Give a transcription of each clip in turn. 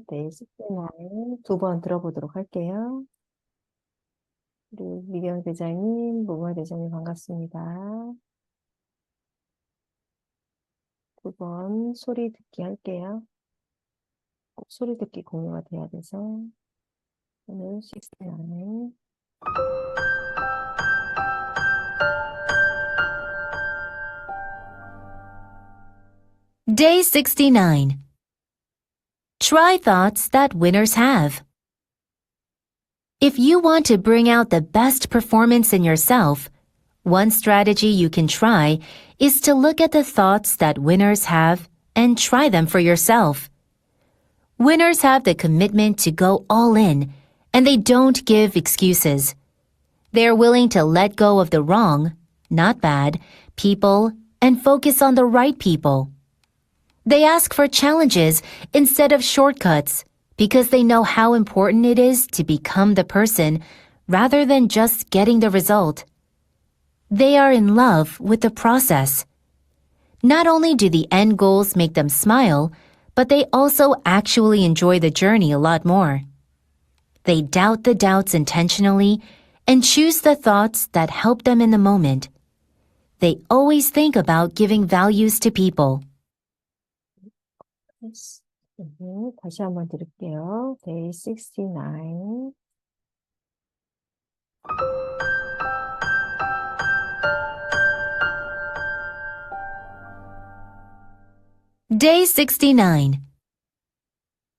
Day 69 두 번 들어보도록 할게요. 우리 미경 대장님, 모마 대장님 반갑습니다. 두 번 소리 듣기 할게요. 꼭 소리 듣기 공유가 돼야 돼서 오늘 69 Day 69. Try thoughts that winners have. If you want to bring out the best performance in yourself, one strategy you can try is to look at the thoughts that winners have and try them for yourself. Winners have the commitment to go all in, and they don't give excuses. They're willing to let go of the wrong, not bad, people and focus on the right people. They ask for challenges instead of shortcuts because they know how important it is to become the person rather than just getting the result. They are in love with the process. Not only do the end goals make them smile, but they also actually enjoy the journey a lot more. They doubt the doubts intentionally and choose the thoughts that help them in the moment. They always think about giving values to people. 다시 한번 들을게요. Day 69 Day 69.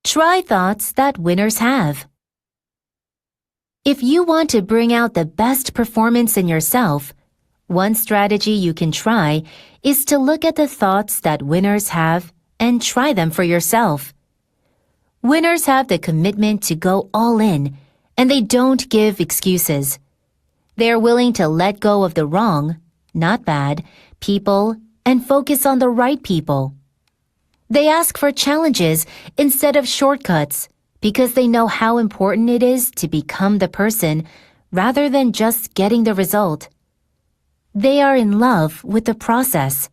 Try thoughts that winners have. If you want to bring out the best performance in yourself, one strategy you can try is to look at the thoughts that winners have and try them for yourself. Winners have the commitment to go all in, and they don't give excuses. They're willing to let go of the wrong, not bad, people and focus on the right people. They ask for challenges instead of shortcuts because they know how important it is to become the person rather than just getting the result. They are in love with the process.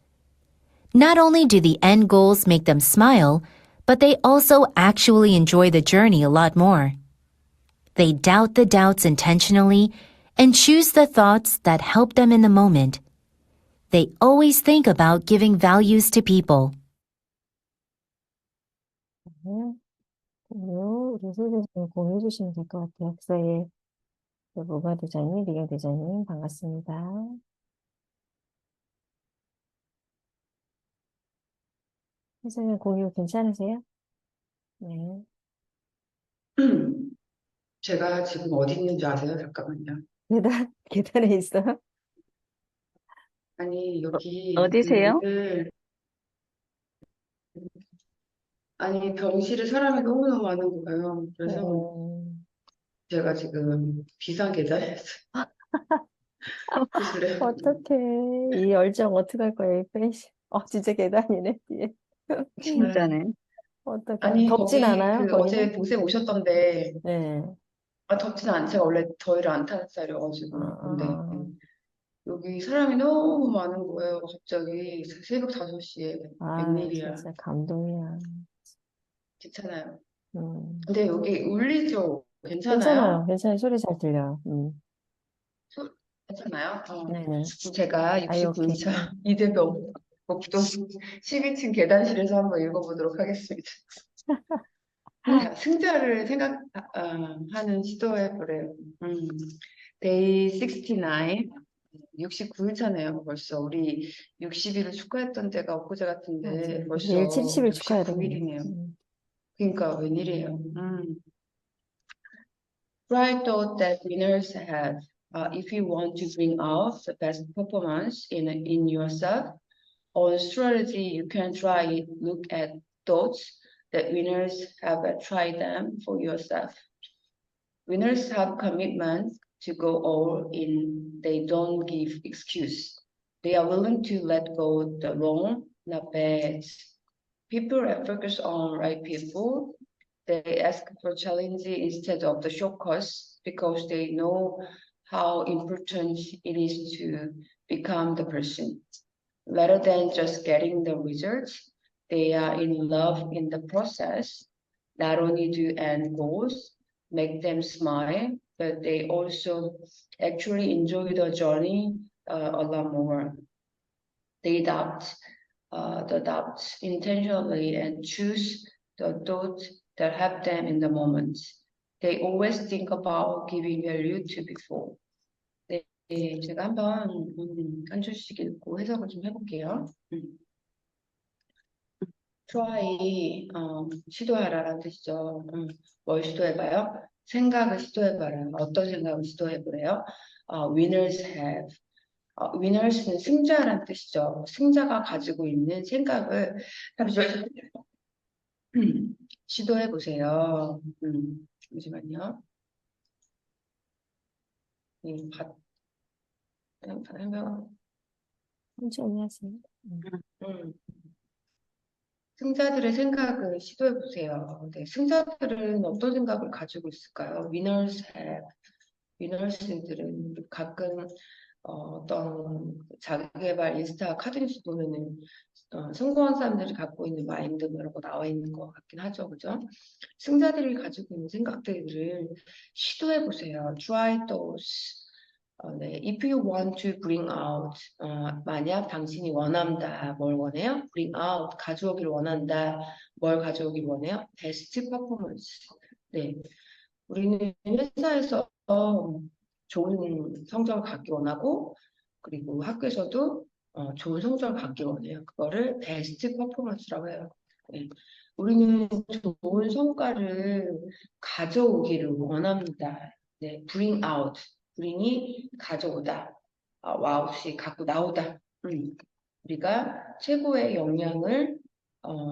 Not only do the end goals make them smile, but they also actually enjoy the journey a lot more. They doubt the doubts intentionally and choose the thoughts that help them in the moment. They always think about giving values to people. 공유, 우리 선생님 공유해 주시면 될 것 같아요. 역사의 모마 대장님, 미경 대장님 반갑습니다. 선생님 공유 괜찮으세요? 네. 제가 지금 어디 있는지 아세요? 잠깐만요. 계단에 있어요? 아니, 여기 어디세요? 아니, 병실에 사람이 너무너무 많은 거예요. 그래서 제가 지금 비상계단에서 그래요. 어떡해. 이 열정 어떡할 거예요, 이 페이시. 진짜 계단이네, 뒤에. 진짜네. 어떡해. 아니, 덥진 거기 않아요, 거기는? 어제 보세 오셨던데, 네. 덥진 않죠. 원래 더위를 안 타는 스타일이어가지고. 근데 여기 사람이 너무 많은 거예요. 갑자기 새벽 5시에. 웬일이야. 진짜 감동이야. 괜찮아요. 음. 근데 여기 울리죠? 괜찮아요. 소리 잘 들려요. 괜찮아요? 네네. 제가 오케이. 69차 이대병 목동 12층 계단실에서 한번 읽어보도록 하겠습니다. 승자를 생각하는 시도해보래요. Day 69, 69일차네요. 벌써 우리 60일을 축하했던 때가 엊그제 같은데 벌써 내일 70일 축하해야 되겠네. 69일이네요. 그러니까 웬일이에요. Try thought that winners have. If you want to bring out the best performance in yourself, on strategy you can try look at thoughts that winners have try them for yourself. Winners have commitment to go all in. They don't give excuse. They are willing to let go the wrong, not bad. People that focus on right people. They ask for challenges instead of the shortcuts because they know how important it is to become the person. Rather than just getting the results, they are in love in the process. not only do end goals make them smile, but they also actually enjoy the journey a lot more. They doubt the doubts intentionally and choose the thoughts that help them in the moment. They always think about giving value to before. 네, 제가 한번 한 줄씩 읽고 해석을 좀 해볼게요. try, 시도하라라는 뜻이죠. 뭘 시도해봐요? 생각을 시도해봐라. 어떤 생각을 시도해보래요? winners have. winners는 승자라는 뜻이죠. 승자가 가지고 있는 생각을 잠시만요. 시도해보세요. 잠시만요. 설명. 천천히 하세요. 승자들의 생각을 시도해 보세요. 네, 승자들은 어떤 생각을 가지고 있을까요? 위너스들은 가끔 어떤 자기계발 인스타 카드뉴스 보면은 성공한 사람들이 갖고 있는 마인드 뭐 이런 거 나와 있는 것 같긴 하죠, 그죠? 승자들이 가지고 있는 생각들을 시도해 보세요. Try those. 네, if you want to bring out, 만약 당신이 원한다, 뭘 원해요? bring out, 가져오길 원한다, 뭘 가져오길 원해요? best performance. 네, 우리는 회사에서 좋은 성적을 갖기 원하고, 그리고 학교에서도 좋은 성적을 갖기 원해요. 그거를 best performance라고 해요. 네, 우리는 좋은 성과를 가져오기를 원합니다. 네, bring out. bring이 가져오다, 와우시 갖고 나오다. 우리가 최고의 역량을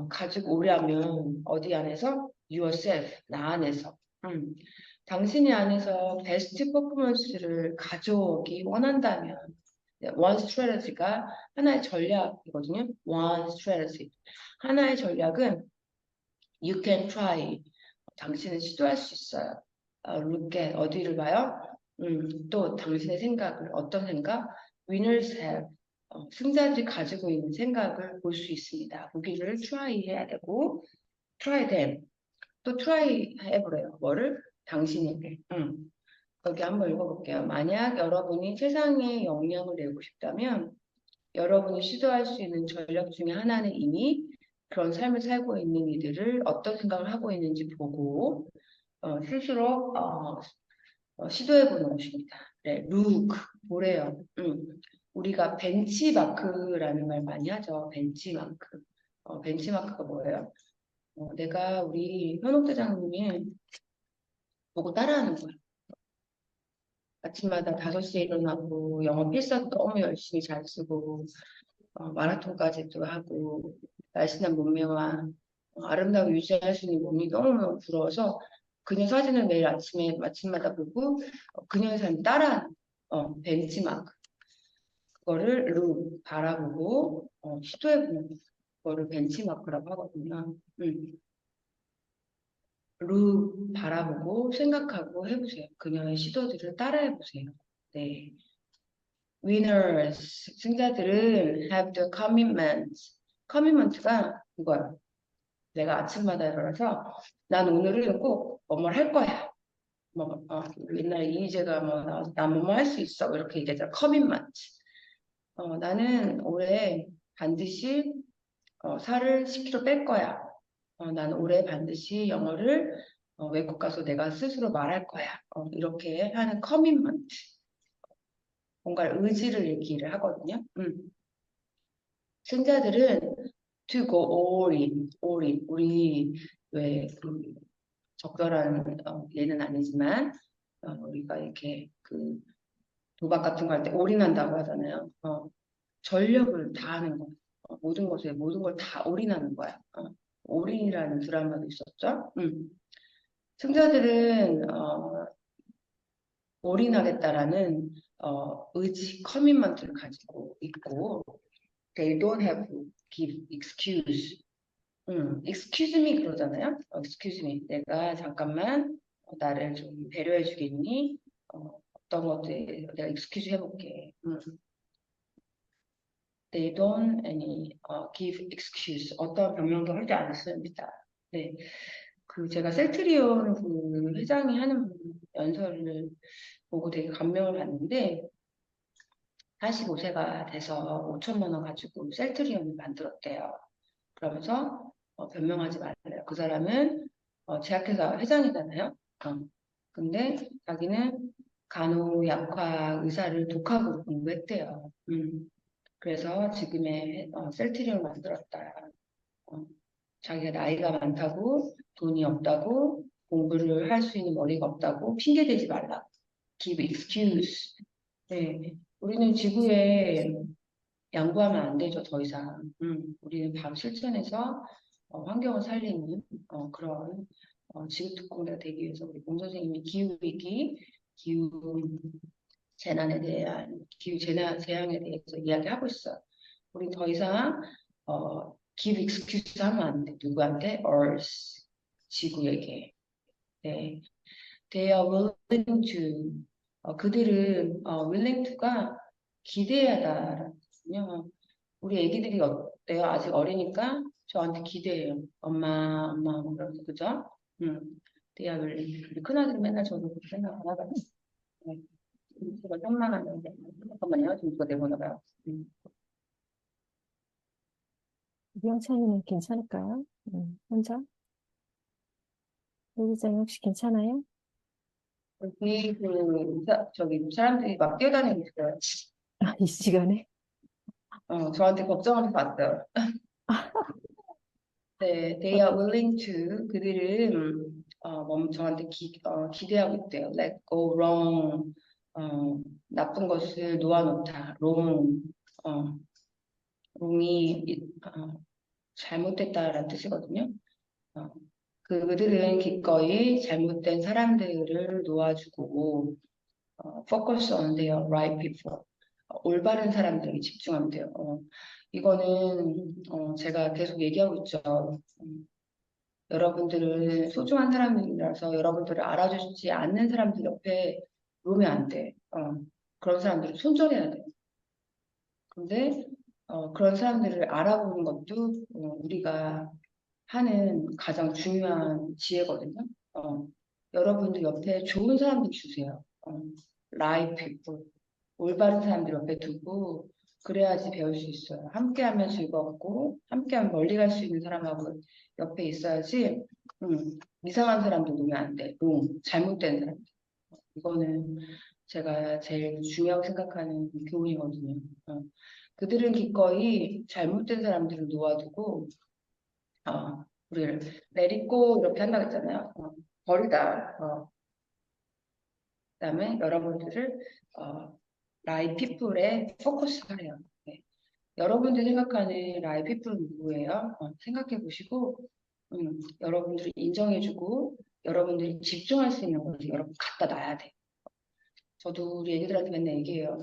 가지고 오려면 어디 안에서? yourself, 나 안에서. 당신이 안에서 베스트 퍼포먼스를 가져오기 원한다면 one strategy가 하나의 전략이거든요. one strategy. 하나의 전략은 you can try. 당신은 시도할 수 있어요. look at, 어디를 봐요? 또 당신의 생각을, 어떤 생각? winners have. 승자들이 가지고 있는 생각을 볼 수 있습니다. 보기를 try 해야 되고, try them. 또 try 해보래요. 뭐를? 당신에게. 여기 한번 읽어볼게요. 만약 여러분이 세상에 영향을 내고 싶다면 여러분이 시도할 수 있는 전략 중에 하나는 이미 그런 삶을 살고 있는 이들을 어떤 생각을 하고 있는지 보고 스스로 시도해보는 것입니다. 네, look, 보래요. 우리가 벤치마크라는 말 많이 하죠. 벤치마크. 벤치마크가 뭐예요? 내가 우리 현옥 대장님이 보고 따라하는 거야. 아침마다 5시에 일어나고 영어 필사도 너무 열심히 잘 쓰고 마라톤까지도 하고 날씬한 몸매와 아름다고 유지할 수 있는 몸이 너무너무 부러워서 그녀 사진을 매일 아침에 아침마다 보고 그녀의 삶을 따라하는 벤치마크. 그거를 바라보고 시도해보는 거를 벤치마크라고 하거든요. 바라보고 생각하고 해보세요. 그녀의 시도들을 따라해보세요. 네. Winners, 승자들은 have the commitment. commitment가 이거예요. 내가 아침마다 일어나서 난 오늘은 꼭 뭐뭘 할 거야. 옛날에 이희재가 난 뭐뭐 할 수 있어. 이렇게 얘기하잖아. commitment. 나는 올해 반드시 살을 10kg 뺄 거야. 나는 올해 반드시 영어를 외국 가서 내가 스스로 말할 거야. 이렇게 하는 커미먼트. 뭔가 의지를 얘기를 하거든요. 승자들은 to go all in. 우리 왜그 적절한 예는 아니지만 우리가 이렇게 그 도박 같은 거 할 때 올인한다고 하잖아요. 전력을 다하는 거. 모든 것에 모든 걸 다 올인하는 거야. 올인이라는 드라마도 있었죠. 승자들은 올인하겠다라는 의지, 커밋먼트를 가지고 있고, they don't have to give excuse. excuse me 그러잖아요. excuse me. 내가 잠깐만 나를 좀 배려해 주겠니? 어떤 것들 내가 excuse 해볼게. They don't any give excuse. 어떤 변명도 하지 않습니다. 네. 제가 셀트리온 그 회장이 하는 연설을 보고 되게 감명을 받는데 45세가 돼서 5천만 원 가지고 셀트리온을 만들었대요. 그러면서 변명하지 말래요. 그 사람은 제약회사 회장이잖아요. 근데 자기는 간호약과 의사를 독학으로 공부했대요. 그래서 지금의 셀트리온을 만들었다. 어, 자기가 나이가 많다고 돈이 없다고 공부를 할 수 있는 머리가 없다고 핑계 대지 말라. Give excuse. 네, 우리는 지구에 양보하면 안 되죠, 더 이상. 우리는 바로 실천해서 환경을 살리는 그런 지구특공대가 되기 위해서 우리 봉 선생님이 기후위기, 기후 재난에 대한 재앙에 대해서 이야기하고 있어요. 우리 더 이상 give excuse 하면 안 돼. 누구한테? Earth, 지구에게. 네. They are willing to 그들은 willing to가 기대하다라거든요. 우리 애기들이 어때요? 아직 어리니까 저한테 기대해요. 엄마, 엄마, 뭐 이러면서 그죠? They are willing. 우리 큰아들은 맨날 저도 그렇게 생각 안 하거든요. 네. 이거 좀만 하면 돼. 잠깐만요. 지금 이거 내보내봐요. 미영찬이는 괜찮을까요? 혼자? 회장님 혹시 괜찮아요? 여기 저기 사람들이 막 뛰어다니고 있어요. 아, 이 시간에? 저한테 걱정하면서 왔어요. 네, they are willing to 그들은 저한테 기대하고 있대요. Let go wrong 나쁜 것을 놓아놓다. wrong wrong이 잘못됐다라는 뜻이거든요. 그들은 기꺼이 잘못된 사람들을 놓아주고 focus on their right people. 올바른 사람들에게 집중하면 돼요. 이거는 제가 계속 얘기하고 있죠. 여러분들은 소중한 사람들이라서 여러분들을 알아주지 않는 사람들 옆에 놓으면 안 돼. 그런 사람들을 손절해야 돼. 근데 그런 사람들을 알아보는 것도 우리가 하는 가장 중요한 지혜거든요. 여러분들 옆에 좋은 사람들 주세요. right people. 올바른 사람들 옆에 두고 그래야지 배울 수 있어요. 함께하면 즐겁고 함께하면 멀리 갈 수 있는 사람하고 옆에 있어야지 이상한 사람도 놓으면 안 돼. 잘못된 사람. 이거는 제가 제일 중요하게 생각하는 교훈이거든요. 그들은 기꺼이 잘못된 사람들을 놓아두고 우리를 내리고 이렇게 한다고 했잖아요. 버리다. 그다음에 여러분들을 라이 피플에 포커스하래요. 네. 여러분들이 생각하는 라이 피플은 누구예요? 생각해 보시고 여러분들을 인정해주고 여러분들이 집중할 수 있는 곳에 여러분 갖다 놔야 돼. 저도 우리 애기들한테 맨날 얘기해요.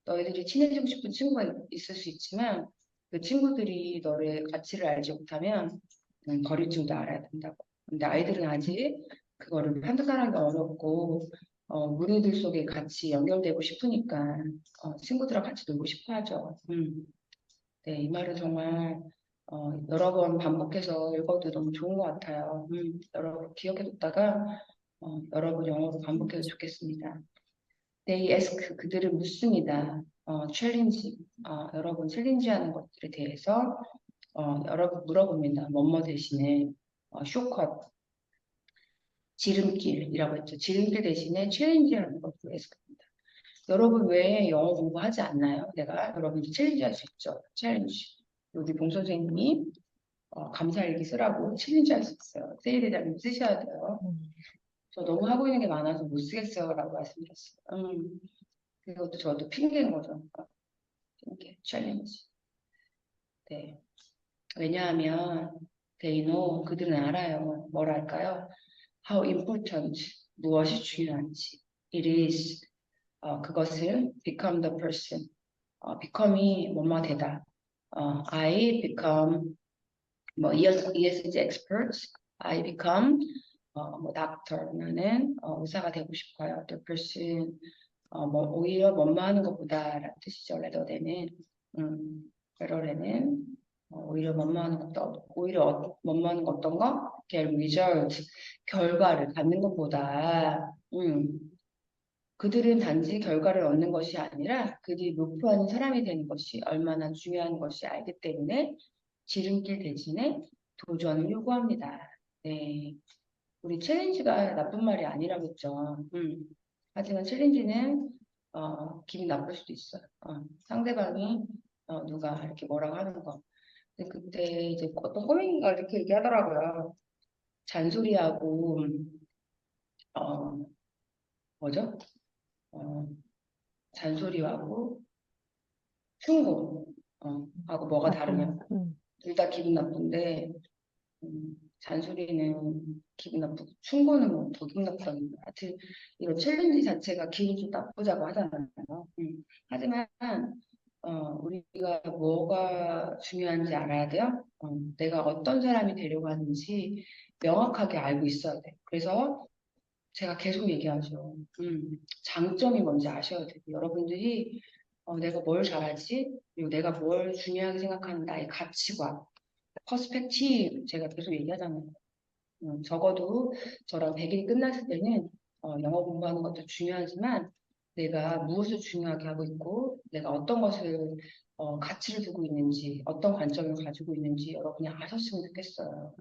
너희들이 친해지고 싶은 친구가 있을 수 있지만 그 친구들이 너의 가치를 알지 못하면 버릴 줄도 알아야 된다고. 근데 아이들은 아직 그거를 판단하기 어렵고 무리들 속에 같이 연결되고 싶으니까 친구들하고 같이 놀고 싶어 하죠. 네, 이 말은 정말 여러 번 반복해서 읽어도 너무 좋은 것 같아요. 여러분 기억해뒀다가 여러분 영어로 반복해도 좋겠습니다. They ask 그들은 묻습니다. 챌린지 여러분 챌린지하는 것들에 대해서 여러분 물어봅니다. 뭐뭐 대신에 쇼컷 지름길이라고 했죠. 지름길 대신에 챌린지하는 것도 ask입니다. 여러분 왜 영어 공부하지 않나요? 내가 여러분도 챌린지할 수 있죠. 챌린지. 우리 봉 선생님이 감사일기 쓰라고 챌린지할 수 있어요. 세일대장님 쓰셔야 돼요. 저 너무 하고 있는 게 많아서 못 쓰겠어요. 라고 말씀드렸어요. 그것도 저도 핑계인 거죠. 핑계, 챌린지. 네. 왜냐하면 they know, 그들은 알아요. 뭘 알까요? How important, 무엇이 중요한지. It is, 그것은 become the person, become이 뭐뭐 되다. I become, 뭐 ESG experts, I become, 뭐 doctor, 나는 의사가 되고 싶어요. The person, 뭐 오히려 뭐뭐 하는 것보다라는 뜻이죠. rather than은 rather than은 오히려 원만한 거 어떤 거? get result, 결과를 갖는 것보다, 그들은 단지 결과를 얻는 것이 아니라 그들이 목표하는 사람이 되는 것이 얼마나 중요한 것이 알기 때문에 지름길 대신에 도전을 요구합니다. 네. 우리 챌린지가 나쁜 말이 아니라고 했죠. 하지만 챌린지는 기분 나쁠 수도 있어요. 상대방이 누가 이렇게 뭐라고 하는 거. 근데 그때 이제 어떤 꼬맹이가 이렇게 얘기하더라고요. 잔소리하고 어, 뭐죠? 어, 잔소리하고 충고 하고 뭐가 다르냐? 나쁜, 둘 다 기분 나쁜데 잔소리는 기분 나쁘고 충고는 뭐 더 기분 나쁘다는 거. 하여튼 이런 챌린지 자체가 기분 좀 나쁘자고 하잖아요. 하지만 우리가 뭐가 중요한지 알아야 돼요. 내가 어떤 사람이 되려고 하는지 명확하게 알고 있어야 돼. 그래서 제가 계속 얘기하죠. 장점이 뭔지 아셔야 돼요. 여러분들이 내가 뭘 잘하지? 그리고 내가 뭘 중요하게 생각하는 나의 가치관, 퍼스펙티브 제가 계속 얘기하잖아요. 적어도 저랑 100일이 끝났을 때는 영어 공부하는 것도 중요하지만 내가 무엇을 중요하게 하고 있고 내가 어떤 것을 가치를 두고 있는지 어떤 관점을 가지고 있는지 여러분이 아셨으면 좋겠어요.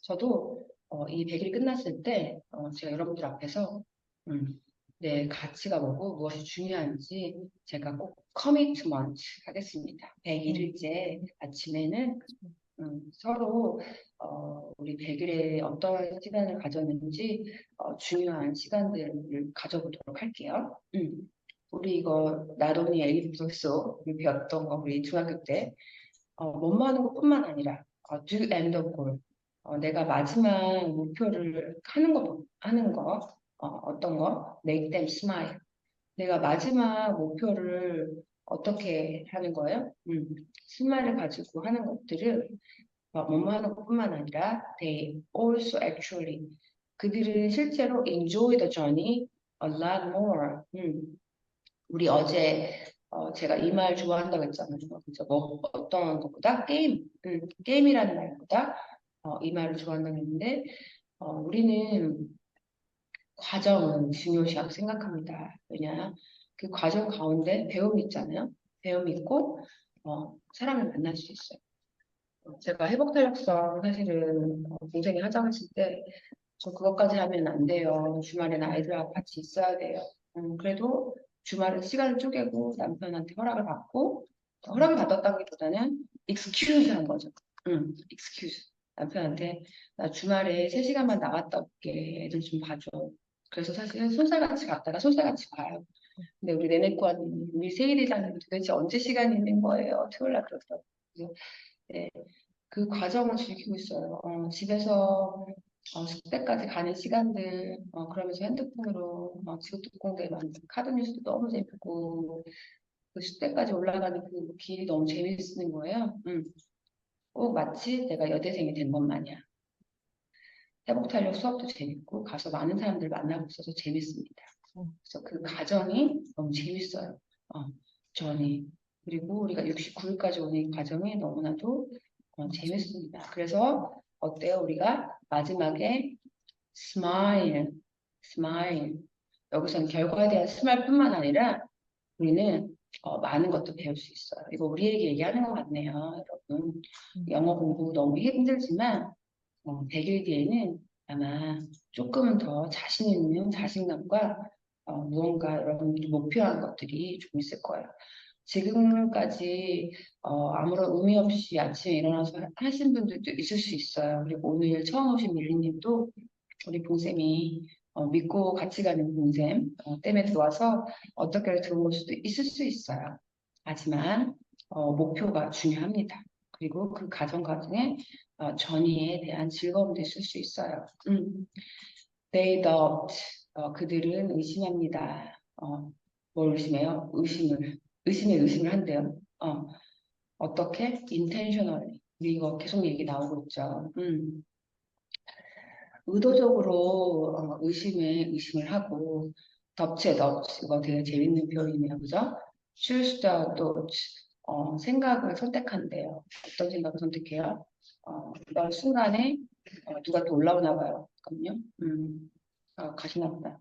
저도 이 100일 끝났을 때 제가 여러분들 앞에서 내 가치가 뭐고 무엇이 중요한지 제가 꼭 커미트먼트 하겠습니다. 100일째 아침에는 서로 우리 100일에 어떤 시간을 가졌는지 중요한 시간들을 가져보도록 할게요. 우리 이거 나돈이 엘리프소 우리 배웠던 거 우리 중학교 때 뭐뭐 하는 것뿐만 아니라 do end of goal 내가 마지막 목표를 하는 거 어떤 거 make them smile 내가 마지막 목표를 어떻게 하는 거예요? 스마일을 가지고 하는 것들을 뭐뭐 하는 것뿐만 아니라 they also actually 그들은 실제로 enjoy the journey a lot more. 우리 어제 제가 이 말 좋아한다고 했잖아요. 그죠? 뭐 어떤 것보다 게임이라는 말보다 이 말을 좋아한다고 했는데 우리는 과정은 중요시하고 생각합니다. 왜냐 그 과정 가운데 배움이 있잖아요. 배움이 있고 사람을 만날 수 있어요. 제가 회복탄력성 사실은 동생이 하자고 했을 때 저 그것까지 하면 안 돼요. 주말에는 아이들하고 같이 있어야 돼요. 그래도 주말에 시간을 쪼개고 남편한테 허락을 받고 허락을 받았다기보다는 excuse 한 거죠. excuse. 남편한테 나 주말에 3시간만 나갔다 올게. 애들 좀 봐줘. 그래서 사실 솔살같이 갔다가 솔살같이 가요. 근데 우리 내내과님, 우리 세일이장님 도대체 언제 시간이 있는 거예요? 토요일 날 그러더라고요. 그래서 네, 그 과정을 즐기고 있어요. 집에서 숙제까지 가는 시간들, 그러면서 핸드폰으로 지구특공대 만든 카드 뉴스도 너무 재밌고, 그 숙제까지 올라가는 그 길이 너무 재밌는 거예요. 꼭 마치 내가 여대생이 된 것 마냥. 회복탄력 수업도 재밌고, 가서 많은 사람들 만나고 있어서 재밌습니다. 그래서 그 과정이 너무 재밌어요. 저는. 그리고 우리가 69일까지 오는 이 과정이 너무나도 재밌습니다. 그래서 어때요? 우리가 마지막에 smile, smile. 여기서는 결과에 대한 스마일뿐만 아니라 우리는 많은 것도 배울 수 있어요. 이거 우리에게 얘기하는 것 같네요, 여러분. 영어 공부 너무 힘들지만 100일 뒤에는 아마 조금은 더 자신 있는 자신감과 무언가 여러분들이 목표한 것들이 좀 있을 거예요. 지금까지 아무런 의미 없이 아침에 일어나서 하신 분들도 있을 수 있어요. 그리고 오늘 처음 오신 밀리님도 우리 봉쌤이 믿고 같이 가는 봉쌤 때문에 들어와서 어떻게 들어올 수도 있을 수 있어요. 하지만 목표가 중요합니다. 그리고 그 과정에 전이에 대한 즐거움도 있을 수 있어요. They doubt. 그들은 의심합니다. 뭘 의심해요? 의심을 한대요. 어떻게? intentionally. 우리 이거 계속 얘기 나오고 있죠. 의도적으로 의심을 하고 덮채 이거 되게 재밌는 표현이네요. 그죠? choose the thoughts. 생각을 선택한대요. 어떤 생각을 선택해요? 어떤 순간에 누가 또 올라오나 봐요. 잠깐만요. 가시나 보다.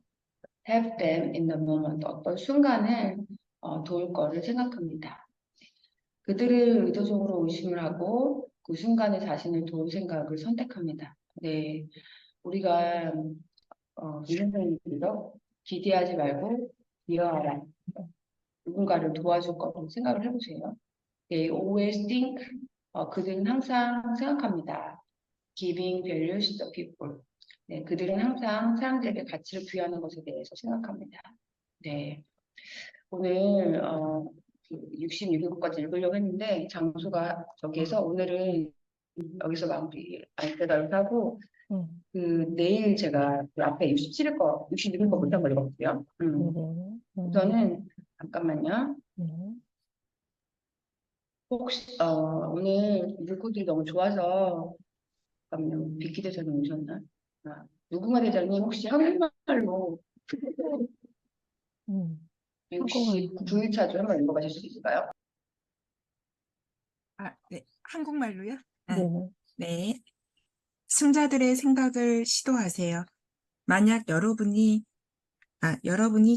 Have them in the moment. 어떤 순간을 도울 거를 생각합니다. 그들은 의도적으로 의심을 하고 그 순간에 자신을 도울 생각을 선택합니다. 네, 우리가 이 선생님께서 기대하지 말고 미워하라. 누군가를 도와줄 거라고 생각을 해보세요. They always think. 그들은 항상 생각합니다. Giving values to people. 네, 그들은 항상 사람들에게 가치를 부여하는 것에 대해서 생각합니다. 네, 오늘 66일까지 읽으려고 했는데 장소가 저기에서 오늘은 여기서 마무리 안돼가를 하고 그 내일 제가 그 앞에 66일 거 못한 걸 읽어볼게요. 네네. 우선은 잠깐만요. 네. 혹시 오늘 물고기들이 너무 좋아서 잠깐만요. 비키 대장님 오셨나? 누구마 대장님 혹시 한국말로 한국말. 69일차주 한번 읽어보실 수 있을까요? 네. 한국말로요? 네네. 네. 승자들의 생각을 시도하세요. 만약 여러분이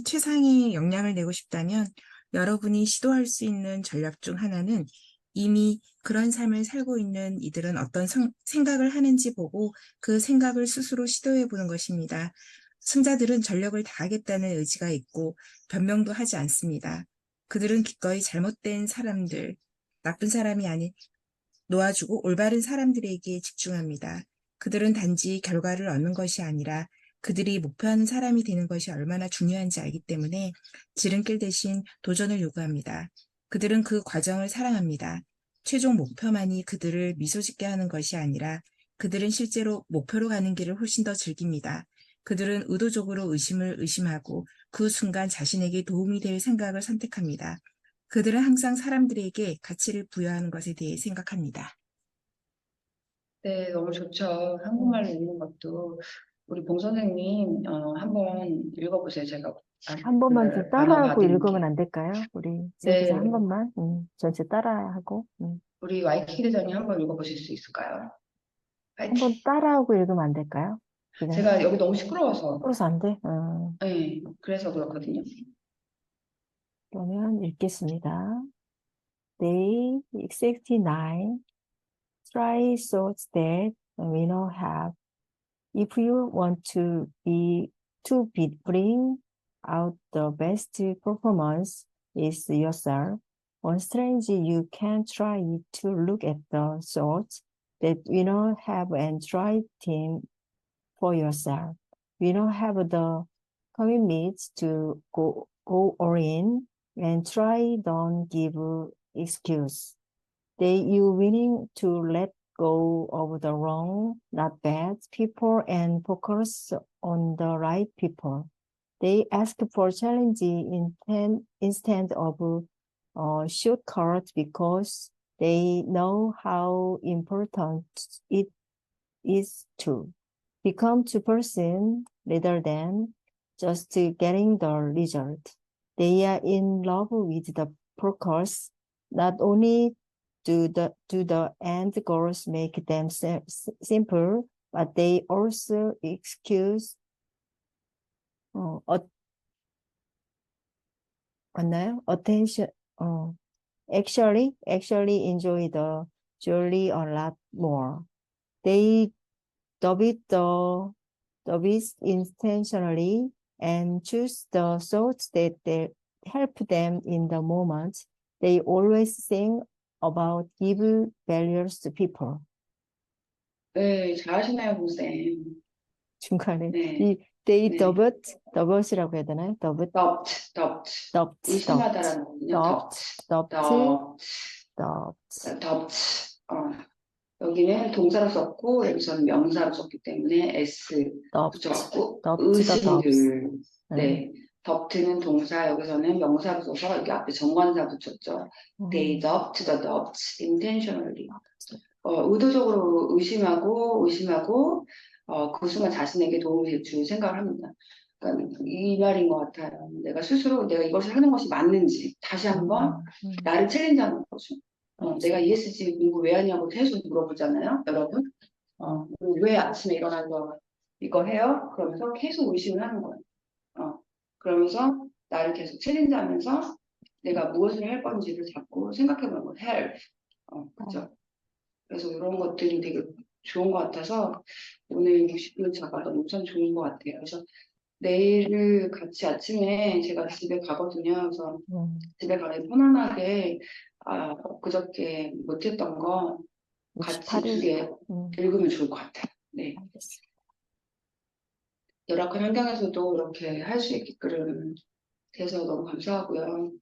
최상의 역량을 내고 싶다면 여러분이 시도할 수 있는 전략 중 하나는 이미 그런 삶을 살고 있는 이들은 어떤 생각을 하는지 보고 그 생각을 스스로 시도해 보는 것입니다. 승자들은 전력을 다하겠다는 의지가 있고 변명도 하지 않습니다. 그들은 기꺼이 잘못된 사람들, 나쁜 사람이 아닌 놓아주고 올바른 사람들에게 집중합니다. 그들은 단지 결과를 얻는 것이 아니라 그들이 목표하는 사람이 되는 것이 얼마나 중요한지 알기 때문에 지름길 대신 도전을 요구합니다. 그들은 그 과정을 사랑합니다. 최종 목표만이 그들을 미소 짓게 하는 것이 아니라 그들은 실제로 목표로 가는 길을 훨씬 더 즐깁니다. 그들은 의도적으로 의심을 의심하고 그 순간 자신에게 도움이 될 생각을 선택합니다. 그들은 항상 사람들에게 가치를 부여하는 것에 대해 생각합니다. 네, 너무 좋죠. 한국말로 읽는 것도. 우리 봉 선생님, 한번 읽어보세요. 제가 한 번만 좀 방어 따라하고 읽으면 봐드릴게요. 안 될까요? 우리 네, 수업에서 한 번만 전체 따라하고 우리 와이키키 대장님 한번 읽어보실 수 있을까요? 한 파이팅. 번 따라하고 읽으면 안 될까요? 그냥 제가 여기 너무 시끄러워서. 그래서 안 돼? 네, 그래서 그렇거든요. 그러면 읽겠습니다. Day 69. Try thoughts that we know have. If you want to bring out the best performance is yourself. On strange, you can try to look at the thoughts that we don't have and try them for yourself. We don't have the commitment to go all in and try, don't give excuse. You willing to let go of the wrong, not bad people and focus on the right people. They ask for challenge instead of shortcut because they know how important it is to become to person rather than just getting the result. They are in love with the process. Not only do the end goals make them simple, but they also excuse 맞나요? Attention. Actually enjoy the journey a lot more. They dub it intentionally and choose the thoughts that help them in the moment. They always think about give values to people. 네, 잘하시나요, 봉쌤? 중간에 네. they 네. doubt이라고 해야 되나요? doubt. 의심하다라는 거군요. doubt. 여기는 동사로 썼고 여기서는 명사로 썼기 때문에 s 붙여갖고 의심들. 네, doubt는 동사, 여기서는 명사로 써서 여기 앞에 정관사 붙였죠. They doubt the doubts intentionally. 의도적으로 의심하고 그 순간 자신에게 도움을 줄 생각을 합니다. 약간 이 말인 것 같아요. 내가 스스로 내가 이것을 하는 것이 맞는지 다시 한번 나를 챌린지하는 거죠. 내가 ESG 공부 왜 하냐고 계속 물어보잖아요, 여러분. 왜 아침에 일어나서 이거 해요? 그러면서 계속 의심을 하는 거예요. 그러면서 나를 계속 챌린지하면서 내가 무엇을 할 건지를 자꾸 생각해보는 거예요. help. 그죠? 그래서 이런 것들이 되게 좋은 것 같아서 오늘 60분 자가 너무 참 좋은 것 같아요. 그래서 내일을 같이 아침에 제가 집에 가거든요. 그래서 집에 가서 편안하게 그저께 못했던 거 같이 68일. 2개 읽으면 좋을 것 같아요. 네. 열악한 환경에서도 이렇게 할 수 있게끔 돼서 너무 감사하고요.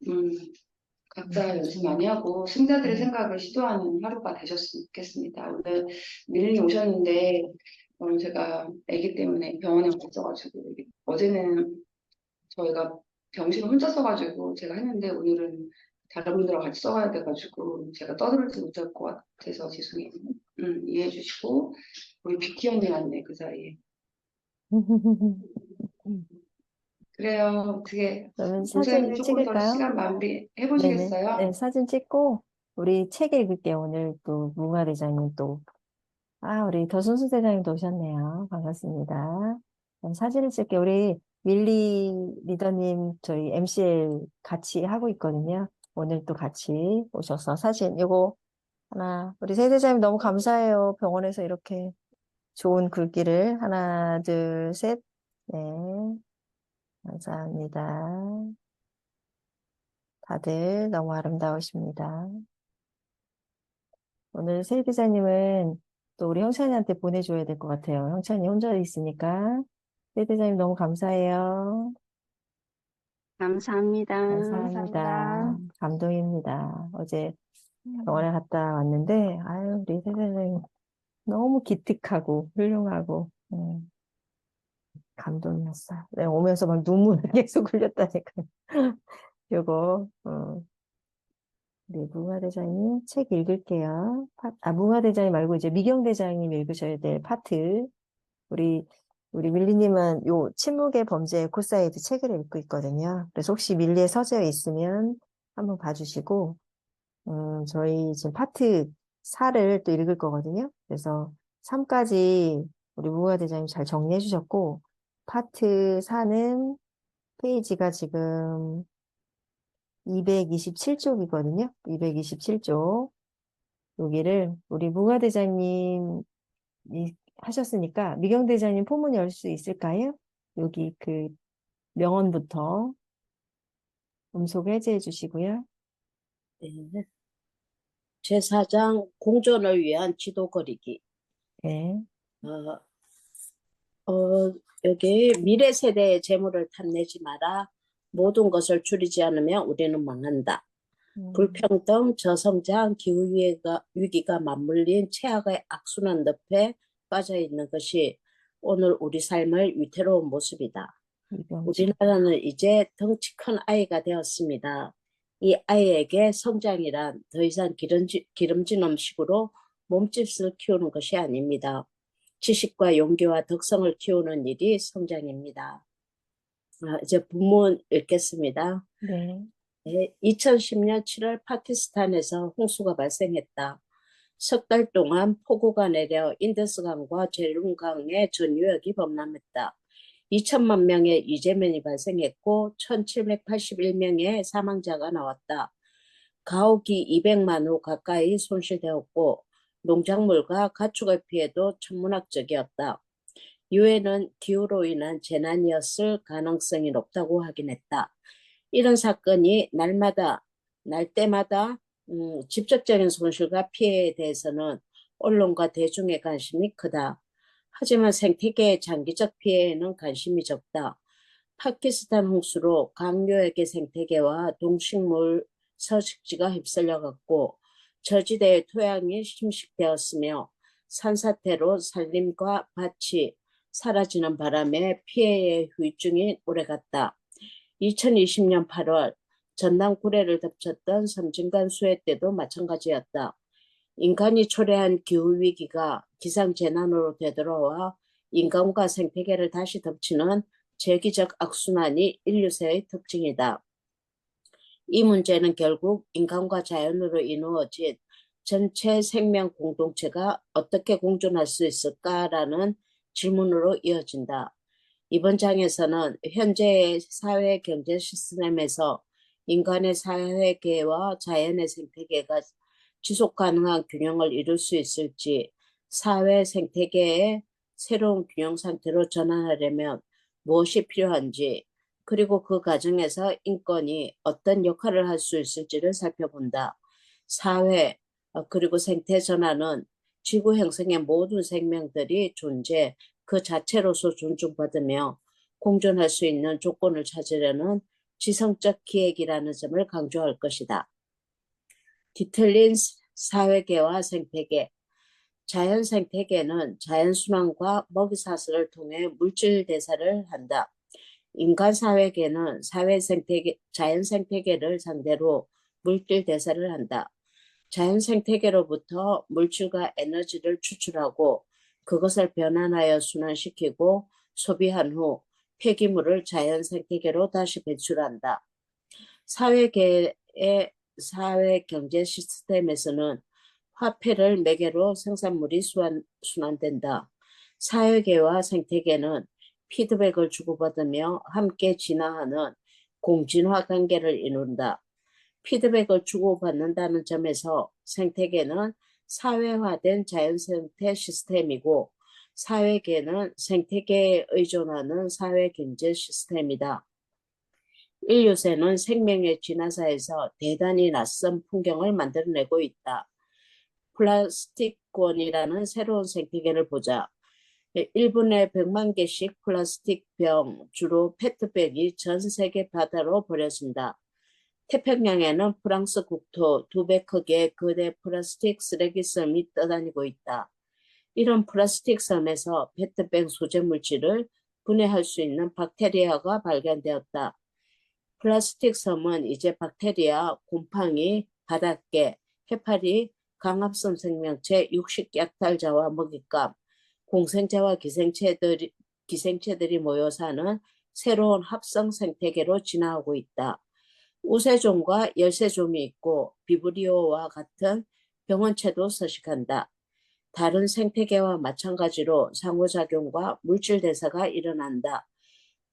각자 연습 많이 하고 승자들의 생각을 시도하는 하루가 되셨으면 좋겠습니다. 오늘 밀린이 오셨는데 제가 아기 때문에 병원에 갔어가지고 어제는 저희가 병실을 혼자 써가지고 제가 했는데 오늘은 다른 분들하고 같이 써가야 돼가지고 제가 떠들지 못할 것 같아서 죄송해요. 이해해 주시고 우리 비키 언니 왔네 그 사이에. 그래요. 어떻게 그러면 선생님 사진을 조금 더 찍을까요? 시간 마무리 네네. 해보시겠어요? 네, 사진 찍고 우리 책 읽을게요. 오늘 또 문화 대장님 또. 우리 더순수 대장님도 오셨네요. 반갑습니다. 그럼 사진을 찍게 우리 밀리 리더님 저희 MCL 같이 하고 있거든요. 오늘 또 같이 오셔서 사진 요거 하나 우리 세 대장님 너무 감사해요. 병원에서 이렇게 좋은 글귀를 하나 둘 셋. 네, 감사합니다. 다들 너무 아름다우십니다. 오늘 세 대장님은 또 우리 형찬이한테 보내줘야 될 것 같아요. 형찬이 혼자 있으니까. 세 대장님 너무 감사해요. 감사합니다. 감사합니다. 감동입니다. 어제 병원에 갔다 왔는데, 아유, 우리 세 대장님 너무 기특하고 훌륭하고, 감동이었어요. 네, 오면서 막 눈물 계속 흘렸다니까. 요거, 네, 무화대장님 책 읽을게요. 무화대장님 말고 이제 미경대장님 읽으셔야 될 파트. 우리, 우리 밀리님은 요 침묵의 범죄 코사이드 책을 읽고 있거든요. 그래서 혹시 밀리에 서재에 있으면 한번 봐주시고, 저희 지금 파트 4를 또 읽을 거거든요. 그래서 3까지 우리 무화대장님 잘 정리해 주셨고, 파트 4는 페이지가 지금 227쪽이거든요. 227쪽. 여기를 우리 무화대장님 하셨으니까 미경대장님 포문 열 수 있을까요? 여기 그 명언부터 음속 해제해 주시고요. 네. 제4장 공존을 위한 지도 그리기. 네. 여기 미래 세대의 재물을 탐내지 마라. 모든 것을 줄이지 않으면 우리는 망한다. 불평등, 저성장, 기후위기가 맞물린 최악의 악순환 늪에 빠져 있는 것이 오늘 우리 삶의 위태로운 모습이다. 우리나라는 이제 덩치 큰 아이가 되었습니다. 이 아이에게 성장이란 더 이상 기름진 음식으로 몸집을 키우는 것이 아닙니다. 지식과 용기와 덕성을 키우는 일이 성장입니다. 이제 본문 읽겠습니다. 네. 2010년 7월 파키스탄에서 홍수가 발생했다. 석 달 동안 폭우가 내려 인더스강과 젤룬강의 전유역이 범람했다. 2천만 명의 이재민이 발생했고 1781명의 사망자가 나왔다. 가옥이 200만 호 가까이 손실되었고 농작물과 가축의 피해도 천문학적이었다. 유엔은 기후로 인한 재난이었을 가능성이 높다고 확인했다. 이런 사건이 날 때마다 직접적인 손실과 피해에 대해서는 언론과 대중의 관심이 크다. 하지만 생태계의 장기적 피해에는 관심이 적다. 파키스탄 홍수로 강요역의 생태계와 동식물 서식지가 휩쓸려갔고 저지대의 토양이 침식되었으며 산사태로 산림과 밭이 사라지는 바람에 피해의 후유증이 오래갔다. 2020년 8월 전남 구례를 덮쳤던 섬진강 수해 때도 마찬가지였다. 인간이 초래한 기후위기가 기상재난으로 되돌아와 인간과 생태계를 다시 덮치는 재기적 악순환이 인류세의 특징이다. 이 문제는 결국 인간과 자연으로 이루어진 전체 생명 공동체가 어떻게 공존할 수 있을까라는 질문으로 이어진다. 이번 장에서는 현재의 사회 경제 시스템에서 인간의 사회계와 자연의 생태계가 지속 가능한 균형을 이룰 수 있을지, 사회 생태계의 새로운 균형 상태로 전환하려면 무엇이 필요한지, 그리고 그 과정에서 인권이 어떤 역할을 할 수 있을지를 살펴본다. 사회, 그리고 생태 전환은 지구 행성의 모든 생명들이 존재, 그 자체로서 존중받으며 공존할 수 있는 조건을 찾으려는 지성적 기획이라는 점을 강조할 것이다. 뒤틀린 사회계와 생태계. 자연 생태계는 자연순환과 먹이사슬을 통해 물질 대사를 한다. 인간 사회계는 자연 생태계를 상대로 물질 대사를 한다. 자연 생태계로부터 물질과 에너지를 추출하고 그것을 변환하여 순환시키고 소비한 후 폐기물을 자연 생태계로 다시 배출한다. 사회계의 사회 경제 시스템에서는 화폐를 매개로 생산물이 순환된다. 사회계와 생태계는 피드백을 주고받으며 함께 진화하는 공진화 관계를 이룬다. 피드백을 주고받는다는 점에서 생태계는 사회화된 자연생태 시스템이고 사회계는 생태계에 의존하는 사회경제 시스템이다. 인류세는 생명의 진화사에서 대단히 낯선 풍경을 만들어내고 있다. 플라스틱권이라는 새로운 생태계를 보자. 1분에 100만 개씩 플라스틱 병, 주로 페트병이 전 세계 바다로 버려진다. 태평양에는 프랑스 국토 2배 크기의 거대 플라스틱 쓰레기 섬이 떠다니고 있다. 이런 플라스틱 섬에서 페트병 소재 물질을 분해할 수 있는 박테리아가 발견되었다. 플라스틱 섬은 이제 박테리아, 곰팡이, 바닷개, 해파리, 강합성 생명체, 육식 약탈자와 먹잇감, 공생체와 기생체들이 모여 사는 새로운 합성 생태계로 진화하고 있다. 우세종과 열세종이 있고 비브리오와 같은 병원체도 서식한다. 다른 생태계와 마찬가지로 상호작용과 물질 대사가 일어난다.